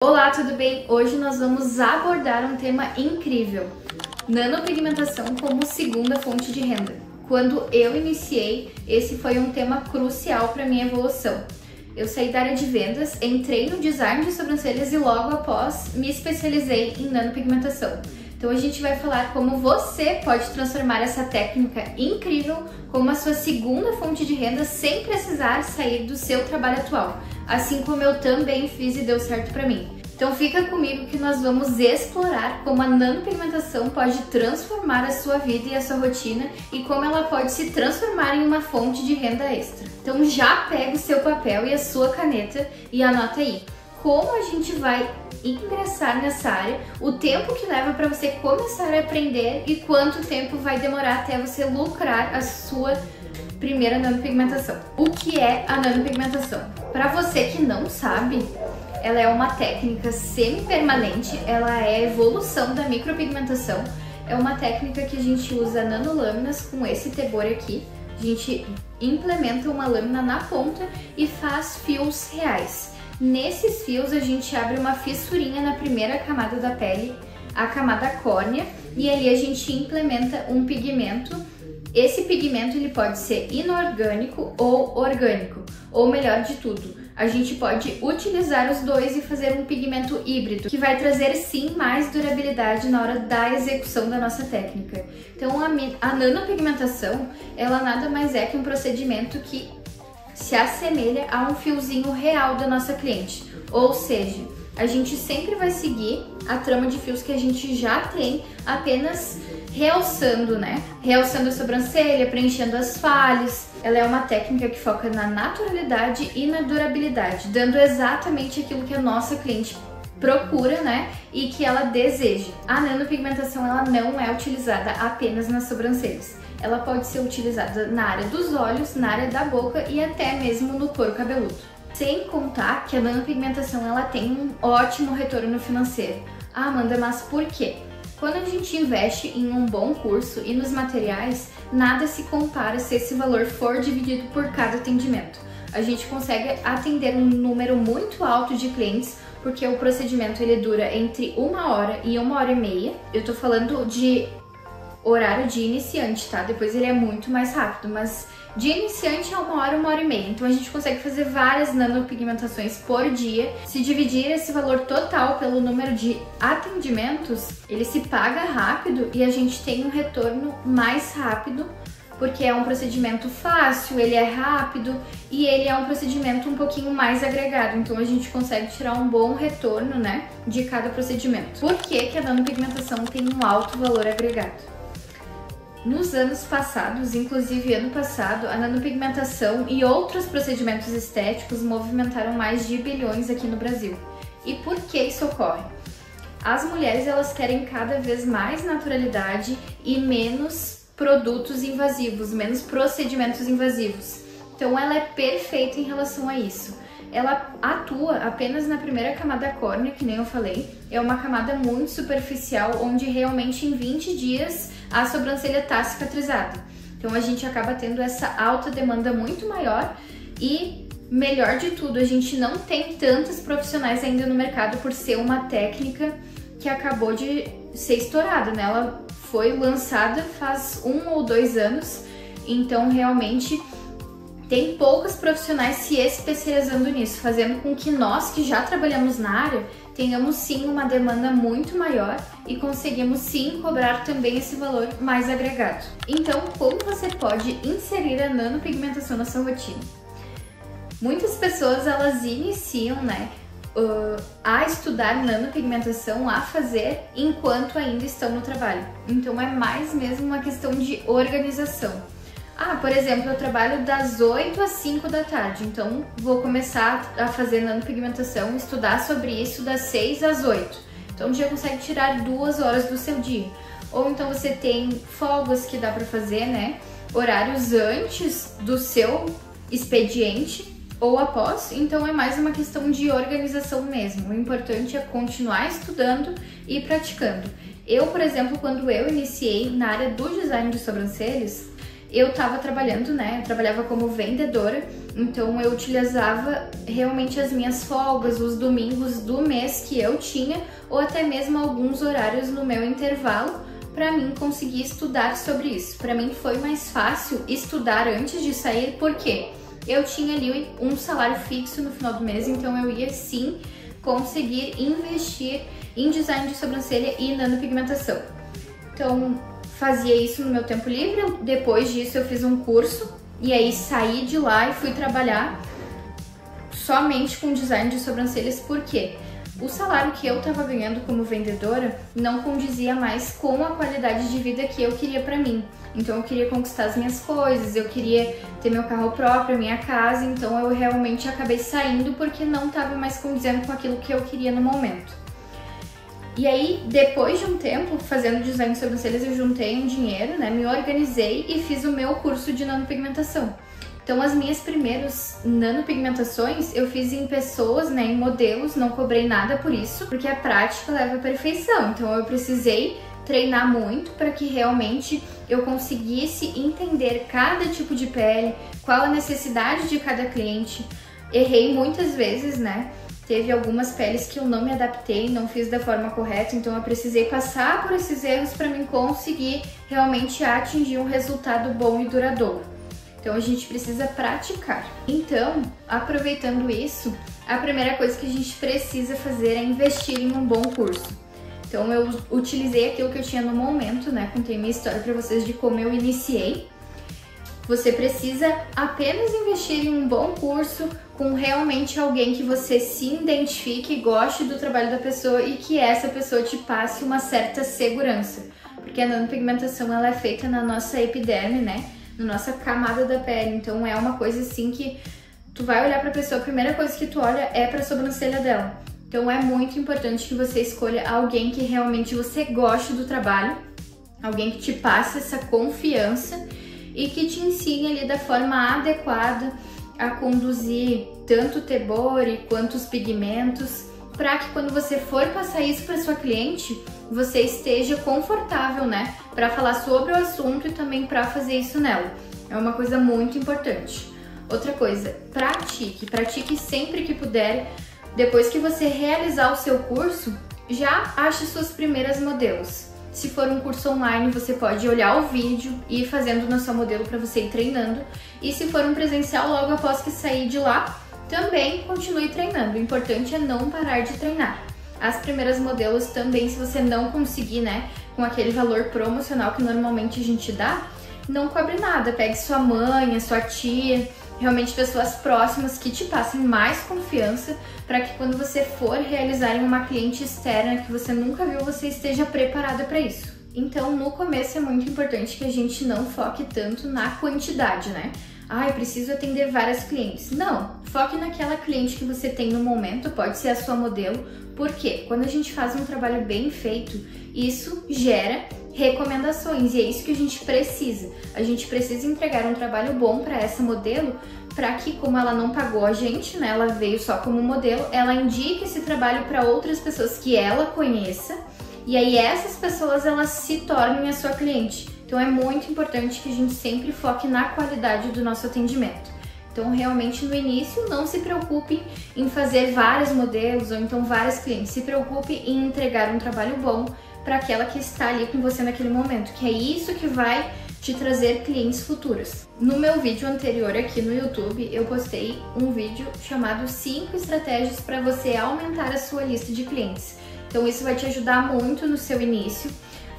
Olá, tudo bem? Hoje nós vamos abordar um tema incrível: nanopigmentação como segunda fonte de renda. Quando eu iniciei, esse foi um tema crucial para minha evolução. Eu saí da área de vendas, entrei no design de sobrancelhas e logo após me especializei em nanopigmentação. Então a gente vai falar como você pode transformar essa técnica incrível como a sua segunda fonte de renda sem precisar sair do seu trabalho atual, assim como eu também fiz e deu certo para mim. Então fica comigo que nós vamos explorar como a nanopigmentação pode transformar a sua vida e a sua rotina e como ela pode se transformar em uma fonte de renda extra. Então já pega o seu papel e a sua caneta e anota aí como a gente vai ingressar nessa área, o tempo que leva para você começar a aprender e quanto tempo vai demorar até você lucrar a sua primeira nanopigmentação. O que é a nanopigmentação? Para você que não sabe, ela é uma técnica semi-permanente, ela é a evolução da micropigmentação. É uma técnica que a gente usa nanolâminas com esse tebor aqui. A gente implementa uma lâmina na ponta e faz fios reais. Nesses fios a gente abre uma fissurinha na primeira camada da pele, a camada córnea, e ali a gente implementa um pigmento. Esse pigmento ele pode ser inorgânico ou orgânico, ou melhor de tudo, a gente pode utilizar os dois e fazer um pigmento híbrido, que vai trazer sim mais durabilidade na hora da execução da nossa técnica. Então a nanopigmentação, ela nada mais é que um procedimento que se assemelha a um fiozinho real da nossa cliente, ou seja, a gente sempre vai seguir a trama de fios que a gente já tem, apenas realçando, né? Realçando a sobrancelha, preenchendo as falhas. Ela é uma técnica que foca na naturalidade e na durabilidade, dando exatamente aquilo que a nossa cliente procura, né? E que ela deseja. A nanopigmentação, ela não é utilizada apenas nas sobrancelhas. Ela pode ser utilizada na área dos olhos, na área da boca e até mesmo no couro cabeludo. Sem contar que a nanopigmentação ela tem um ótimo retorno financeiro. Ah, Amanda, mas por quê? Quando a gente investe em um bom curso e nos materiais, nada se compara se esse valor for dividido por cada atendimento. A gente consegue atender um número muito alto de clientes, porque o procedimento ele dura entre 1 hora e 1 hora e meia. Eu tô falando de horário de iniciante, tá? Depois ele é muito mais rápido, mas de iniciante é 1 hora, 1 hora e meia. Então a gente consegue fazer várias nanopigmentações por dia. Se dividir esse valor total pelo número de atendimentos, ele se paga rápido e a gente tem um retorno mais rápido, porque é um procedimento fácil, ele é rápido e ele é um procedimento um pouquinho mais agregado. Então a gente consegue tirar um bom retorno, né, de cada procedimento. Por que que a nanopigmentação tem um alto valor agregado? Nos anos passados, inclusive ano passado, a nanopigmentação e outros procedimentos estéticos movimentaram mais de bilhões aqui no Brasil. E por que isso ocorre? As mulheres elas querem cada vez mais naturalidade e menos produtos invasivos, menos procedimentos invasivos. Então ela é perfeita em relação a isso. Ela atua apenas na primeira camada córnea, que nem eu falei. É uma camada muito superficial, onde realmente em 20 dias a sobrancelha está cicatrizada. Então a gente acaba tendo essa alta demanda muito maior e, melhor de tudo, a gente não tem tantos profissionais ainda no mercado por ser uma técnica que acabou de ser estourada, né? Ela foi lançada faz 1 ou 2 anos, então realmente tem poucos profissionais se especializando nisso, fazendo com que nós que já trabalhamos na área tenhamos sim uma demanda muito maior e conseguimos sim cobrar também esse valor mais agregado. Então, como você pode inserir a nanopigmentação na sua rotina? Muitas pessoas elas iniciam, né, a estudar nanopigmentação, a fazer enquanto ainda estão no trabalho. Então é mais mesmo uma questão de organização. Ah, por exemplo, eu trabalho das 8 às 5 da tarde, então vou começar a fazer nanopigmentação, estudar sobre isso das 6 às 8. Então já consegue tirar 2 horas do seu dia. Ou então você tem folgas que dá para fazer, né? Horários antes do seu expediente ou após, então é mais uma questão de organização mesmo. O importante é continuar estudando e praticando. Eu, por exemplo, quando eu iniciei na área do design de sobrancelhas, eu tava trabalhando, né? Eu trabalhava como vendedora, então eu utilizava realmente as minhas folgas, os domingos do mês que eu tinha, ou até mesmo alguns horários no meu intervalo, para mim conseguir estudar sobre isso. Para mim foi mais fácil estudar antes de sair, porque eu tinha ali um salário fixo no final do mês, então eu ia sim conseguir investir em design de sobrancelha e nanopigmentação. Então fazia isso no meu tempo livre. Depois disso eu fiz um curso e aí saí de lá e fui trabalhar somente com design de sobrancelhas, porque o salário que eu tava ganhando como vendedora não condizia mais com a qualidade de vida que eu queria pra mim. Então eu queria conquistar as minhas coisas, eu queria ter meu carro próprio, minha casa, então eu realmente acabei saindo porque não tava mais condizendo com aquilo que eu queria no momento. E aí, depois de um tempo fazendo design de sobrancelhas, eu juntei um dinheiro, né, me organizei e fiz o meu curso de nanopigmentação. Então as minhas primeiras nanopigmentações eu fiz em pessoas, né, em modelos, não cobrei nada por isso, porque a prática leva à perfeição. Então eu precisei treinar muito para que realmente eu conseguisse entender cada tipo de pele, qual a necessidade de cada cliente. Errei muitas vezes, né? Teve algumas peles que eu não me adaptei, não fiz da forma correta, então eu precisei passar por esses erros para mim conseguir realmente atingir um resultado bom e duradouro. Então a gente precisa praticar. Então, aproveitando isso, a primeira coisa que a gente precisa fazer é investir em um bom curso. Então eu utilizei aquilo que eu tinha no momento, né? Contei minha história para vocês de como eu iniciei. Você precisa apenas investir em um bom curso com realmente alguém que você se identifique, goste do trabalho da pessoa e que essa pessoa te passe uma certa segurança. Porque a nanopigmentação ela é feita na nossa epiderme, né? Na nossa camada da pele, então é uma coisa assim que tu vai olhar pra pessoa, a primeira coisa que tu olha é pra sobrancelha dela. Então é muito importante que você escolha alguém que realmente você goste do trabalho, alguém que te passe essa confiança e que te ensine ali da forma adequada a conduzir tanto o tebore quanto os pigmentos, para que quando você for passar isso para sua cliente, você esteja confortável, né, para falar sobre o assunto e também para fazer isso nela. É uma coisa muito importante. Outra coisa, pratique sempre que puder. Depois que você realizar o seu curso, já ache suas primeiras modelos. Se for um curso online, você pode olhar o vídeo e ir fazendo na sua modelo para você ir treinando. E se for um presencial, logo após que sair de lá, também continue treinando. O importante é não parar de treinar. As primeiras modelos também, se você não conseguir, né, com aquele valor promocional que normalmente a gente dá, não cobre nada. Pegue sua mãe, a sua tia, realmente pessoas próximas que te passem mais confiança para que quando você for realizar em uma cliente externa que você nunca viu, você esteja preparada para isso. Então, no começo é muito importante que a gente não foque tanto na quantidade, né? Eu preciso atender várias clientes. Não, foque naquela cliente que você tem no momento, pode ser a sua modelo, porque quando a gente faz um trabalho bem feito, isso gera recomendações e é isso que a gente precisa. A gente precisa entregar um trabalho bom para essa modelo, para que, como ela não pagou a gente, né, ela veio só como modelo, ela indique esse trabalho para outras pessoas que ela conheça e aí essas pessoas elas se tornem a sua cliente. Então é muito importante que a gente sempre foque na qualidade do nosso atendimento. Então realmente no início não se preocupe em fazer vários modelos ou então várias clientes, se preocupe em entregar um trabalho bom para aquela que está ali com você naquele momento, que é isso que vai te trazer clientes futuros. No meu vídeo anterior aqui no YouTube, eu postei um vídeo chamado 5 estratégias para você aumentar a sua lista de clientes. Então isso vai te ajudar muito no seu início,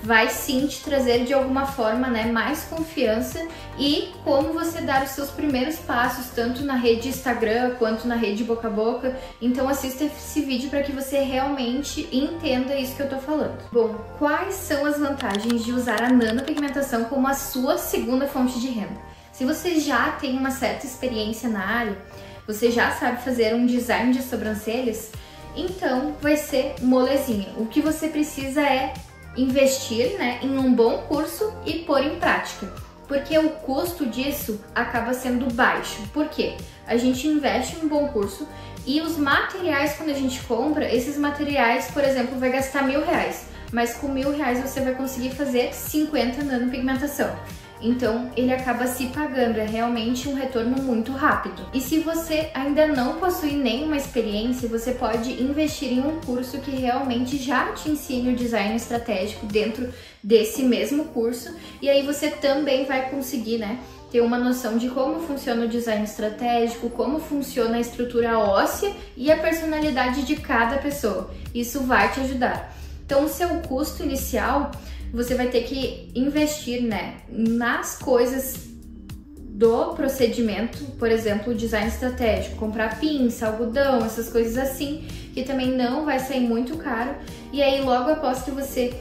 vai sim te trazer de alguma forma, né, mais confiança e como você dar os seus primeiros passos, tanto na rede Instagram quanto na rede boca a boca. Então assista esse vídeo para que você realmente entenda isso que eu tô falando. Bom, quais são as vantagens de usar a nanopigmentação como a sua segunda fonte de renda? Se você já tem uma certa experiência na área, você já sabe fazer um design de sobrancelhas, então vai ser molezinha. O que você precisa é investir, né, em um bom curso e pôr em prática, porque o custo disso acaba sendo baixo. Por quê? A gente investe em um bom curso e os materiais, quando a gente compra, esses materiais, por exemplo, vai gastar R$1.000, mas com R$1.000 você vai conseguir fazer 50 nanopigmentação. Então ele acaba se pagando, é realmente um retorno muito rápido. E se você ainda não possui nenhuma experiência, você pode investir em um curso que realmente já te ensine o design estratégico dentro desse mesmo curso, e aí você também vai conseguir, né, ter uma noção de como funciona o design estratégico, como funciona a estrutura óssea e a personalidade de cada pessoa. Isso vai te ajudar. Então, o seu custo inicial, você vai ter que investir, né, nas coisas do procedimento, por exemplo, o design estratégico, comprar pinça, algodão, essas coisas assim, que também não vai sair muito caro. E aí, logo após que você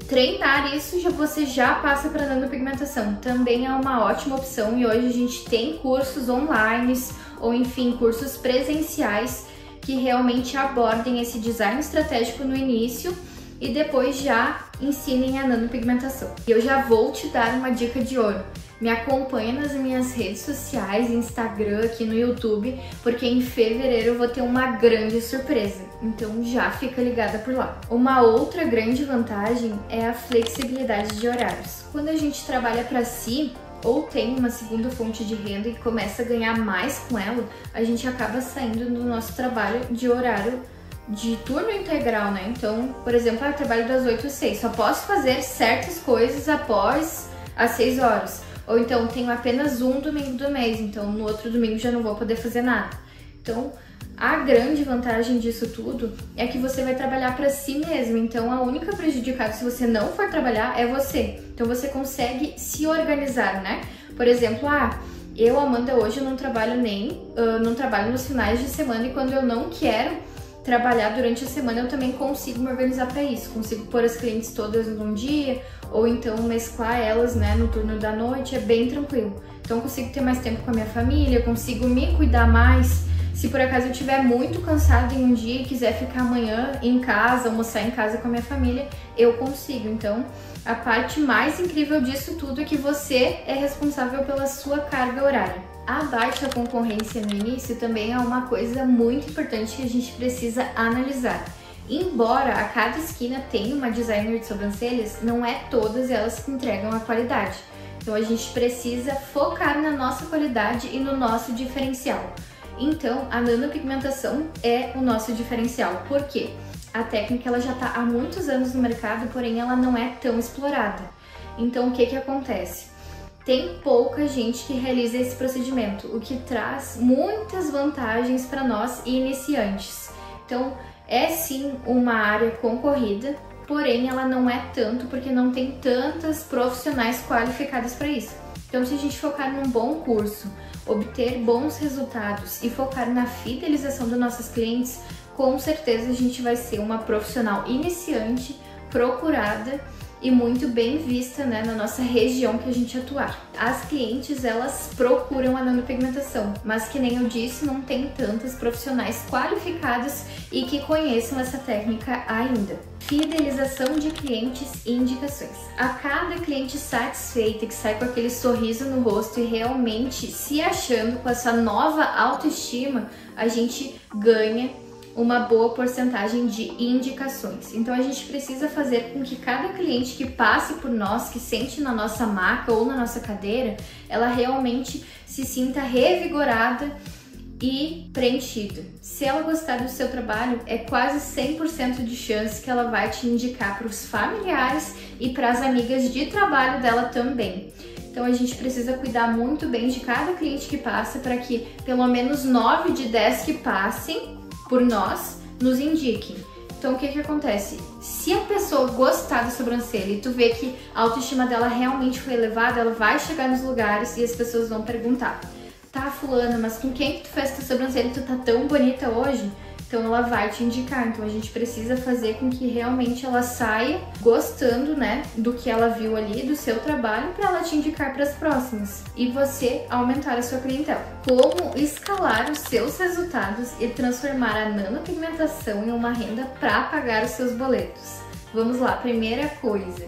treinar isso, você já passa para nanopigmentação. Também é uma ótima opção e hoje a gente tem cursos online ou enfim, cursos presenciais que realmente abordem esse design estratégico no início e depois já ensinem a nanopigmentação. E eu já vou te dar uma dica de ouro. Me acompanha nas minhas redes sociais, Instagram, aqui no YouTube, porque em fevereiro eu vou ter uma grande surpresa. Então já fica ligada por lá. Uma outra grande vantagem é a flexibilidade de horários. Quando a gente trabalha para si, ou tem uma segunda fonte de renda e começa a ganhar mais com ela, a gente acaba saindo do nosso trabalho de horário de turno integral, né? Então, por exemplo, eu trabalho das 8 às 6, só posso fazer certas coisas após as 6 horas. Ou então, tenho apenas um domingo do mês, então no outro domingo já não vou poder fazer nada. Então, a grande vantagem disso tudo é que você vai trabalhar para si mesmo. Então, a única prejudicada se você não for trabalhar é você. Então, você consegue se organizar, né? Por exemplo, eu, Amanda, hoje eu não trabalho não trabalho nos finais de semana e quando eu não quero trabalhar durante a semana, eu também consigo me organizar para isso. Consigo pôr as clientes todas num dia, ou então mesclar elas, né, no turno da noite, é bem tranquilo. Então, eu consigo ter mais tempo com a minha família, consigo me cuidar mais. Se por acaso eu estiver muito cansada em um dia e quiser ficar amanhã em casa, almoçar em casa com a minha família, eu consigo. Então, a parte mais incrível disso tudo é que você é responsável pela sua carga horária. A baixa concorrência no início também é uma coisa muito importante que a gente precisa analisar. Embora a cada esquina tenha uma designer de sobrancelhas, não é todas elas que entregam a qualidade. Então a gente precisa focar na nossa qualidade e no nosso diferencial. Então a nanopigmentação é o nosso diferencial. Por quê? A técnica ela já está há muitos anos no mercado, porém ela não é tão explorada. Então o que acontece? Tem pouca gente que realiza esse procedimento, o que traz muitas vantagens para nós iniciantes. Então, é sim uma área concorrida, porém ela não é tanto porque não tem tantas profissionais qualificadas para isso. Então, se a gente focar num bom curso, obter bons resultados e focar na fidelização dos nossos clientes, com certeza a gente vai ser uma profissional iniciante, procurada e muito bem vista, né, na nossa região que a gente atuar. As clientes, elas procuram a nanopigmentação, mas que nem eu disse, não tem tantas profissionais qualificadas e que conheçam essa técnica ainda. Fidelização de clientes e indicações. A cada cliente satisfeita que sai com aquele sorriso no rosto e realmente se achando com essa nova autoestima, a gente ganha uma boa porcentagem de indicações. Então a gente precisa fazer com que cada cliente que passe por nós, que sente na nossa maca ou na nossa cadeira, ela realmente se sinta revigorada e preenchida. Se ela gostar do seu trabalho, é quase 100% de chance que ela vai te indicar para os familiares e para as amigas de trabalho dela também. Então a gente precisa cuidar muito bem de cada cliente que passa para que pelo menos 9 de 10 que passem por nós nos indiquem. Então o que acontece? Se a pessoa gostar da sobrancelha e tu vê que a autoestima dela realmente foi elevada, ela vai chegar nos lugares e as pessoas vão perguntar: tá, fulana, mas com quem que tu fez tua sobrancelha e tu tá tão bonita hoje? Então ela vai te indicar. Então a gente precisa fazer com que realmente ela saia gostando, né, do que ela viu ali, do seu trabalho, para ela te indicar para as próximas e você aumentar a sua clientela. Como escalar os seus resultados e transformar a nanopigmentação em uma renda para pagar os seus boletos? Vamos lá, primeira coisa,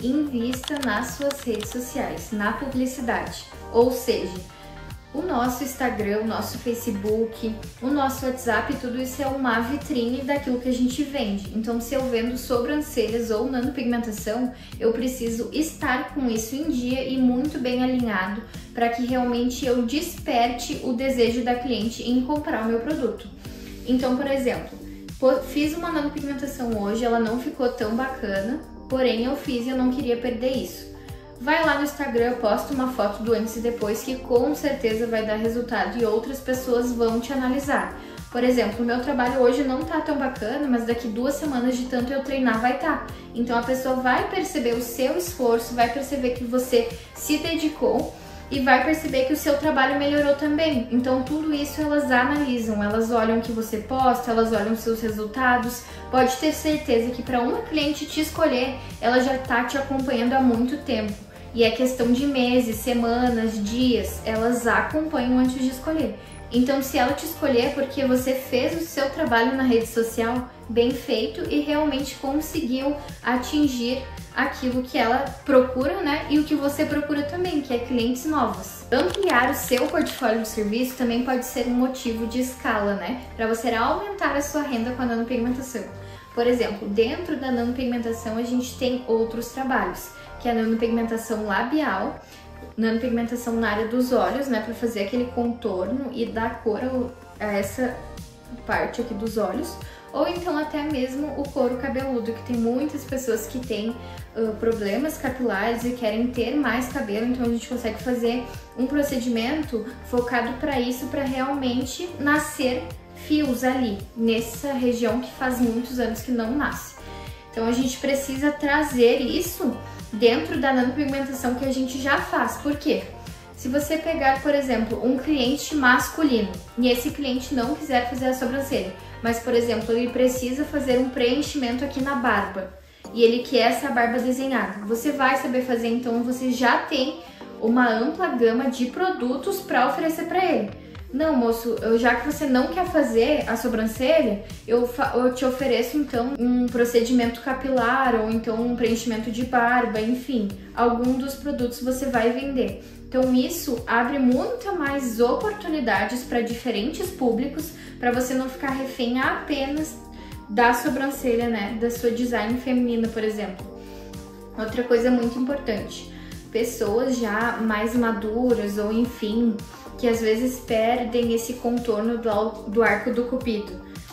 invista nas suas redes sociais, na publicidade. Ou seja, O nosso Instagram, o nosso Facebook, o nosso WhatsApp, tudo isso é uma vitrine daquilo que a gente vende. Então, se eu vendo sobrancelhas ou nanopigmentação, eu preciso estar com isso em dia e muito bem alinhado para que realmente eu desperte o desejo da cliente em comprar o meu produto. Então, por exemplo, fiz uma nanopigmentação hoje, ela não ficou tão bacana, porém eu fiz e eu não queria perder isso. Vai lá no Instagram, posta uma foto do antes e depois que com certeza vai dar resultado e outras pessoas vão te analisar. Por exemplo, o meu trabalho hoje não tá tão bacana, mas daqui 2 semanas de tanto eu treinar vai tá. Então a pessoa vai perceber o seu esforço, vai perceber que você se dedicou e vai perceber que o seu trabalho melhorou também. Então tudo isso elas analisam, elas olham o que você posta, elas olham os seus resultados. Pode ter certeza que para uma cliente te escolher, ela já tá te acompanhando há muito tempo. E é questão de meses, semanas, dias, elas acompanham antes de escolher. Então, se ela te escolher é porque você fez o seu trabalho na rede social bem feito e realmente conseguiu atingir aquilo que ela procura, né? E o que você procura também, que é clientes novos. Ampliar o seu portfólio de serviço também pode ser um motivo de escala, né? Para você aumentar a sua renda com a nanopigmentação. Por exemplo, dentro da nanopigmentação a gente tem outros trabalhos, que é a nanopigmentação labial, nanopigmentação na área dos olhos, né, para fazer aquele contorno e dar cor a essa parte aqui dos olhos, ou então até mesmo o couro cabeludo, que tem muitas pessoas que têm problemas capilares e querem ter mais cabelo, então a gente consegue fazer um procedimento focado para isso, para realmente nascer fios ali, nessa região que faz muitos anos que não nasce. Então a gente precisa trazer isso dentro da nanopigmentação que a gente já faz. Por quê? Se você pegar, por exemplo, um cliente masculino e esse cliente não quiser fazer a sobrancelha, mas, por exemplo, ele precisa fazer um preenchimento aqui na barba e ele quer essa barba desenhada, você vai saber fazer, então você já tem uma ampla gama de produtos para oferecer para ele. Não, moço, já que você não quer fazer a sobrancelha, eu te ofereço então um procedimento capilar ou então um preenchimento de barba, enfim, algum dos produtos você vai vender. Então isso abre muito mais oportunidades para diferentes públicos, para você não ficar refém apenas da sobrancelha, né, da sua design feminina, por exemplo. Outra coisa muito importante, pessoas já mais maduras ou enfim, que às vezes perdem esse contorno do arco do cupido.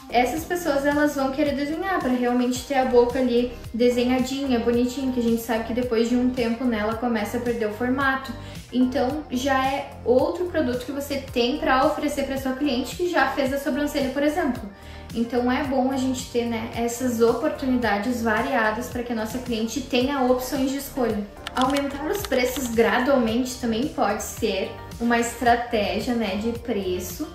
Essas pessoas elas vão querer desenhar para realmente ter a boca ali desenhadinha, bonitinha, que a gente sabe que depois de um tempo nela começa a perder o formato. Então já é outro produto que você tem para oferecer para sua cliente que já fez a sobrancelha, por exemplo. Então é bom a gente ter, né, essas oportunidades variadas para que a nossa cliente tenha opções de escolha. Aumentar os preços gradualmente também pode ser uma estratégia, né, de preço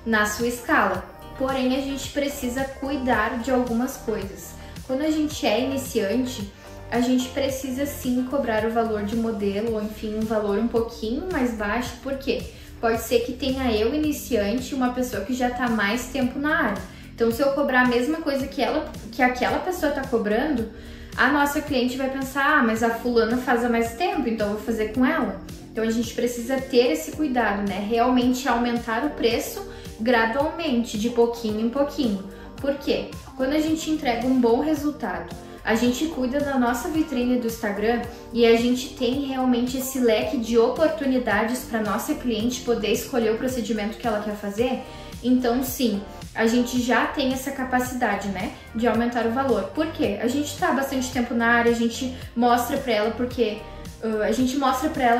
na sua escala. Porém, a gente precisa cuidar de algumas coisas. Quando a gente é iniciante, a gente precisa sim cobrar o valor de modelo, ou enfim, um valor um pouquinho mais baixo, porque pode ser que tenha eu iniciante e uma pessoa que já está mais tempo na área. Então, se eu cobrar a mesma coisa que aquela pessoa está cobrando, a nossa cliente vai pensar, ah, mas a fulana faz há mais tempo, então eu vou fazer com ela. Então a gente precisa ter esse cuidado, né? Realmente aumentar o preço gradualmente, de pouquinho em pouquinho. Por quê? Quando a gente entrega um bom resultado, a gente cuida da nossa vitrine do Instagram e a gente tem realmente esse leque de oportunidades para nossa cliente poder escolher o procedimento que ela quer fazer, então sim, a gente já tem essa capacidade, né, de aumentar o valor. Por quê? A gente tá há bastante tempo na área, a gente mostra para ela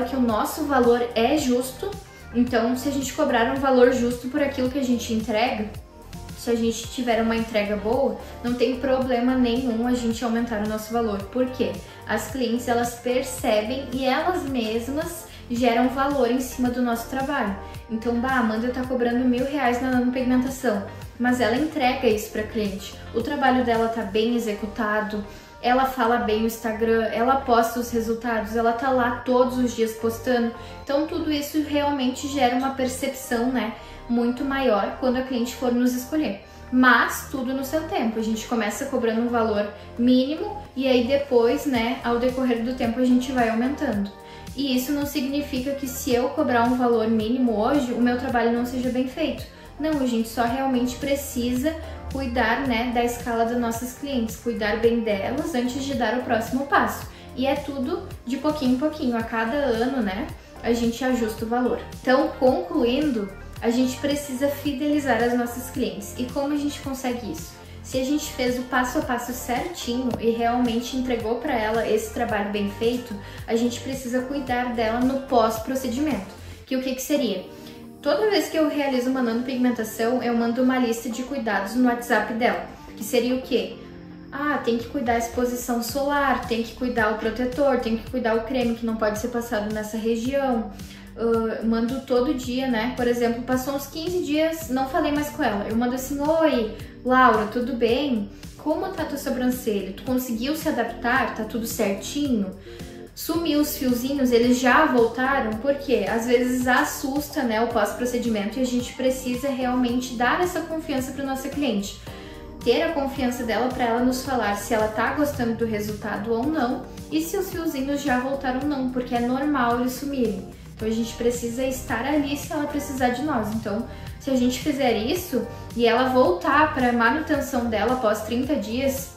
que o nosso valor é justo. Então, se a gente cobrar um valor justo por aquilo que a gente entrega, se a gente tiver uma entrega boa, não tem problema nenhum a gente aumentar o nosso valor. Por quê? As clientes, elas percebem e elas mesmas geram valor em cima do nosso trabalho. Então, a Amanda tá cobrando R$1.000 na nanopigmentação, mas ela entrega isso para cliente. O trabalho dela tá bem executado, ela fala bem no Instagram, ela posta os resultados, ela tá lá todos os dias postando. Então tudo isso realmente gera uma percepção, né, muito maior quando a cliente for nos escolher. Mas tudo no seu tempo, a gente começa cobrando um valor mínimo e aí depois, né, ao decorrer do tempo a gente vai aumentando. E isso não significa que se eu cobrar um valor mínimo hoje, o meu trabalho não seja bem feito. Não, a gente só realmente precisa cuidar, né, da escala das nossas clientes, cuidar bem delas antes de dar o próximo passo. E é tudo de pouquinho em pouquinho, a cada ano, né, a gente ajusta o valor. Então, concluindo, a gente precisa fidelizar as nossas clientes. E como a gente consegue isso? Se a gente fez o passo a passo certinho e realmente entregou para ela esse trabalho bem feito, a gente precisa cuidar dela no pós-procedimento. Que o que seria? Toda vez que eu realizo uma nanopigmentação, eu mando uma lista de cuidados no WhatsApp dela. Que seria o quê? Tem que cuidar da exposição solar, tem que cuidar o protetor, tem que cuidar o creme que não pode ser passado nessa região. Mando todo dia, né? Por exemplo, passou uns 15 dias, não falei mais com ela. Eu mando assim: oi, Laura, tudo bem? Como tá tua sobrancelha? Tu conseguiu se adaptar? Tá tudo certinho? Sumiu os fiozinhos, eles já voltaram? Porque às vezes assusta, né, o pós-procedimento e a gente precisa realmente dar essa confiança para nossa cliente. Ter a confiança dela para ela nos falar se ela tá gostando do resultado ou não e se os fiozinhos já voltaram ou não, porque é normal eles sumirem. Então a gente precisa estar ali se ela precisar de nós. Então, se a gente fizer isso e ela voltar para a manutenção dela após 30 dias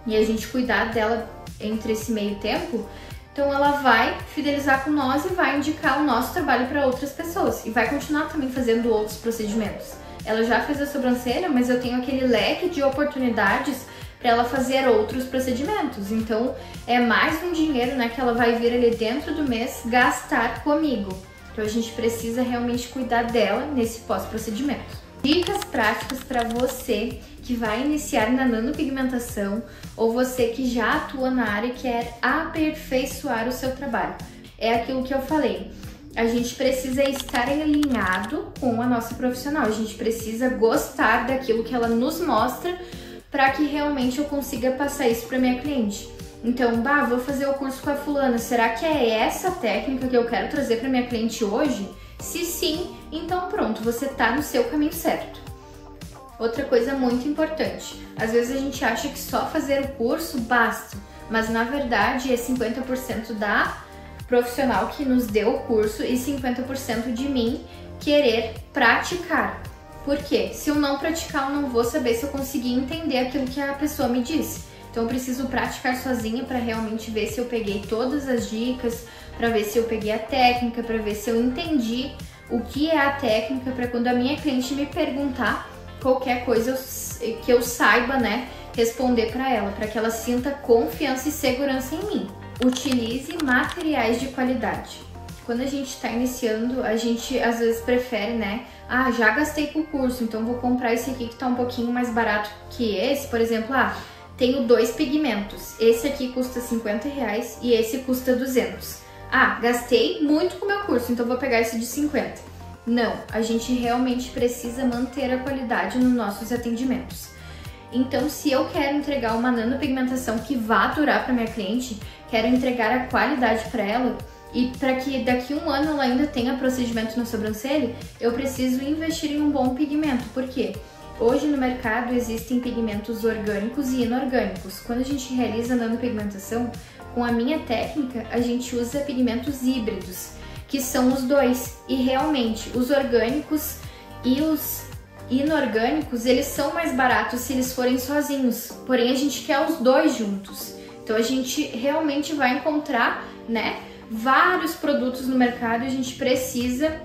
e a gente cuidar dela entre esse meio tempo, então ela vai fidelizar com nós e vai indicar o nosso trabalho para outras pessoas e vai continuar também fazendo outros procedimentos. Ela já fez a sobrancelha, mas eu tenho aquele leque de oportunidades para ela fazer outros procedimentos. Então é mais um dinheiro, né, que ela vai vir ali dentro do mês gastar comigo. Então a gente precisa realmente cuidar dela nesse pós-procedimento. Dicas práticas para você que vai iniciar na nanopigmentação ou você que já atua na área e quer aperfeiçoar o seu trabalho. É aquilo que eu falei. A gente precisa estar alinhado com a nossa profissional. A gente precisa gostar daquilo que ela nos mostra para que realmente eu consiga passar isso para minha cliente. Então, vou fazer o curso com a fulana. Será que é essa técnica que eu quero trazer para minha cliente hoje? Se sim, então pronto, você tá no seu caminho certo. Outra coisa muito importante, às vezes a gente acha que só fazer o curso basta, mas na verdade é 50% da profissional que nos deu o curso e 50% de mim querer praticar. Por quê? Se eu não praticar, eu não vou saber se eu consegui entender aquilo que a pessoa me disse. Então eu preciso praticar sozinha para realmente ver se eu peguei todas as dicas, para ver se eu peguei a técnica, para ver se eu entendi o que é a técnica, para quando a minha cliente me perguntar qualquer coisa que eu saiba, né, responder para ela, para que ela sinta confiança e segurança em mim. Utilize materiais de qualidade. Quando a gente está iniciando, a gente às vezes prefere, né, já gastei com o curso, então vou comprar esse aqui que tá um pouquinho mais barato que esse. Por exemplo, tenho 2 pigmentos, esse aqui custa R$50 e esse custa 200. Gastei muito com o meu curso, então vou pegar esse de 50. Não, a gente realmente precisa manter a qualidade nos nossos atendimentos. Então, se eu quero entregar uma nanopigmentação que vá durar para minha cliente, quero entregar a qualidade para ela e para que daqui a um ano ela ainda tenha procedimento na sobrancelha, eu preciso investir em um bom pigmento. Por quê? Hoje no mercado existem pigmentos orgânicos e inorgânicos. Quando a gente realiza nanopigmentação, com a minha técnica, a gente usa pigmentos híbridos, que são os dois. E realmente, os orgânicos e os inorgânicos, eles são mais baratos se eles forem sozinhos. Porém, a gente quer os dois juntos. Então, a gente realmente vai encontrar, né, vários produtos no mercado e a gente precisa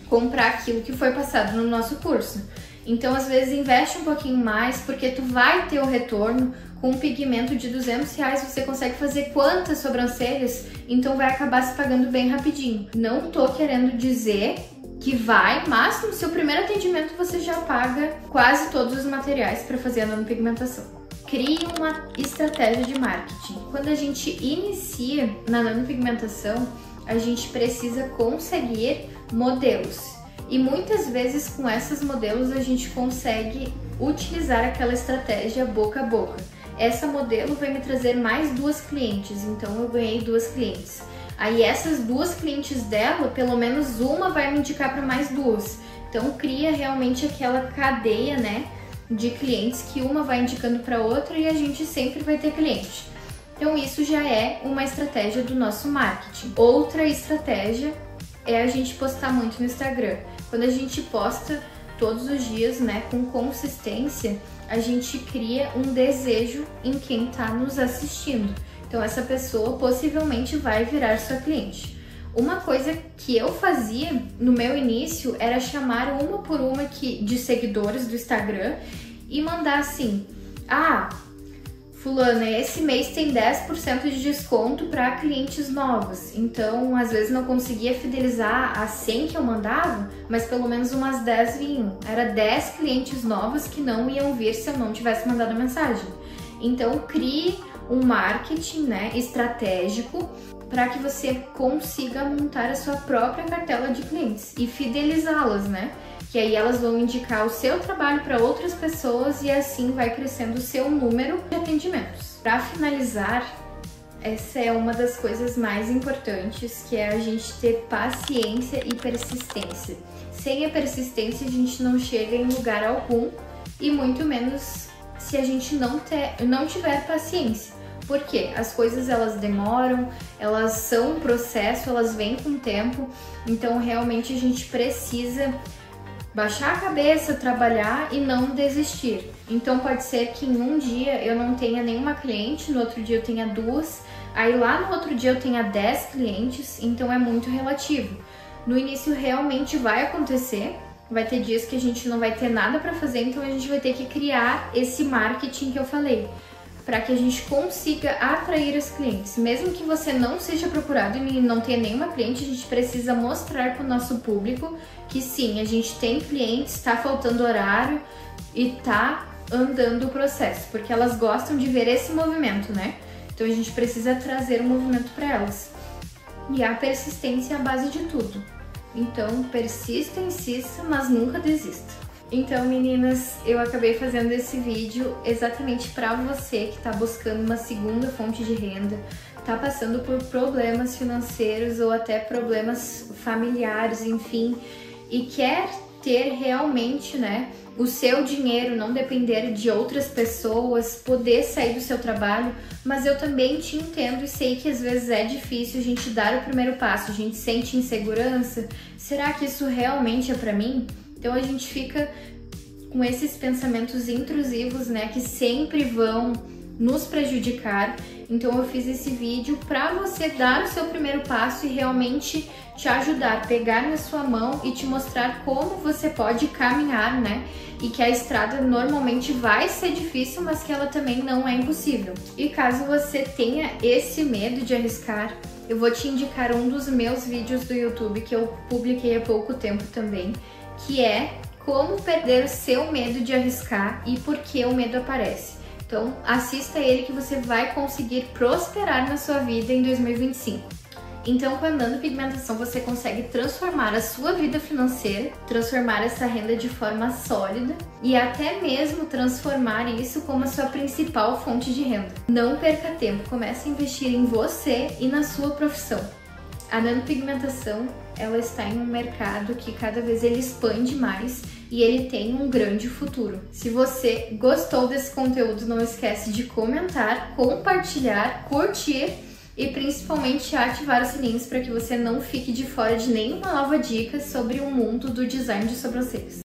comprar aquilo que foi passado no nosso curso. Então, às vezes, investe um pouquinho mais, porque tu vai ter o retorno. Com um pigmento de R$200, você consegue fazer quantas sobrancelhas? Então, vai acabar se pagando bem rapidinho. Não tô querendo dizer que vai, mas no seu primeiro atendimento você já paga quase todos os materiais para fazer a nanopigmentação. Crie uma estratégia de marketing. Quando a gente inicia na nanopigmentação, a gente precisa conseguir modelos. E muitas vezes com esses modelos a gente consegue utilizar aquela estratégia boca a boca. Essa modelo vai me trazer mais 2 clientes, então eu ganhei 2 clientes. Aí essas 2 clientes dela, pelo menos uma vai me indicar para mais 2. Então cria realmente aquela cadeia, né, de clientes que uma vai indicando para outra e a gente sempre vai ter cliente. Então isso já é uma estratégia do nosso marketing. Outra estratégia é a gente postar muito no Instagram. Quando a gente posta todos os dias, né, com consistência, a gente cria um desejo em quem está nos assistindo. Então essa pessoa possivelmente vai virar sua cliente. Uma coisa que eu fazia no meu início era chamar uma por uma de seguidores do Instagram e mandar assim: ah, fulana, esse mês tem 10% de desconto para clientes novos. Então, às vezes não conseguia fidelizar as 100 que eu mandava, mas pelo menos umas 10 vinham. Era 10 clientes novos que não iam vir se eu não tivesse mandado a mensagem. Então, crie um marketing, né, estratégico para que você consiga montar a sua própria cartela de clientes e fidelizá-las, né? Que aí elas vão indicar o seu trabalho para outras pessoas e assim vai crescendo o seu número de atendimentos. Para finalizar, essa é uma das coisas mais importantes, que é a gente ter paciência e persistência. Sem a persistência a gente não chega em lugar algum e muito menos se a gente não tiver paciência. Porque as coisas elas demoram, elas são um processo, elas vêm com o tempo, então realmente a gente precisa baixar a cabeça, trabalhar e não desistir. Então pode ser que em um dia eu não tenha nenhuma cliente, no outro dia eu tenha 2, aí lá no outro dia eu tenha 10 clientes, então é muito relativo. No início realmente vai acontecer, vai ter dias que a gente não vai ter nada para fazer, então a gente vai ter que criar esse marketing que eu falei, para que a gente consiga atrair os clientes. Mesmo que você não seja procurado e não tenha nenhuma cliente, a gente precisa mostrar para o nosso público que sim, a gente tem clientes, está faltando horário e tá andando o processo, porque elas gostam de ver esse movimento, né? Então a gente precisa trazer o movimento para elas. E a persistência é a base de tudo. Então persista, insista, mas nunca desista. Então, meninas, eu acabei fazendo esse vídeo exatamente para você que está buscando uma segunda fonte de renda, está passando por problemas financeiros ou até problemas familiares, enfim, e quer ter realmente, né, o seu dinheiro, não depender de outras pessoas, poder sair do seu trabalho, mas eu também te entendo e sei que às vezes é difícil a gente dar o primeiro passo, a gente sente insegurança, será que isso realmente é para mim? Então a gente fica com esses pensamentos intrusivos, né, que sempre vão nos prejudicar. Então eu fiz esse vídeo para você dar o seu primeiro passo e realmente te ajudar, pegar na sua mão e te mostrar como você pode caminhar, né? E que a estrada normalmente vai ser difícil, mas que ela também não é impossível. E caso você tenha esse medo de arriscar, eu vou te indicar um dos meus vídeos do YouTube que eu publiquei há pouco tempo também, que é como perder o seu medo de arriscar e por que o medo aparece. Então assista ele que você vai conseguir prosperar na sua vida em 2025. Então com a nanopigmentação você consegue transformar a sua vida financeira, transformar essa renda de forma sólida e até mesmo transformar isso como a sua principal fonte de renda. Não perca tempo, comece a investir em você e na sua profissão. A nanopigmentação, ela está em um mercado que cada vez ele expande mais e ele tem um grande futuro. Se você gostou desse conteúdo, não esquece de comentar, compartilhar, curtir e principalmente ativar os sininhos para que você não fique de fora de nenhuma nova dica sobre o mundo do design de sobrancelhas.